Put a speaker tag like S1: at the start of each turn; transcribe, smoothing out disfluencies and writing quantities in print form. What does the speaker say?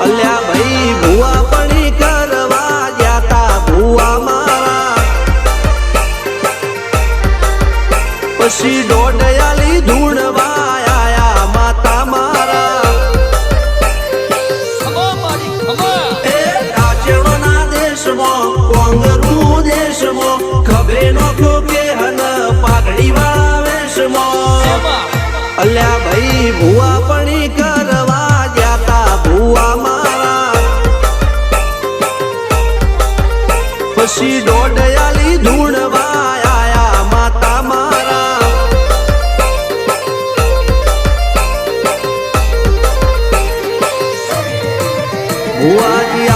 S1: અલ્યા ભાઈ ભુવા પણી કરવા જાતા ભુવા મારા પછી દોડયાલી ધૂણવા આયા માતા મારા એ રાજ્યના દેશમાં કોંગરનું દેશમાં ખભે નો ખોકે હન પાઘડી વાળા વેશમાં અલ્યા ભાઈ ભુવા પણી કરવા જાતા ભુવા મારા પછી દોડયાલી ધૂણવા આયા માતા મારા ભુવાજી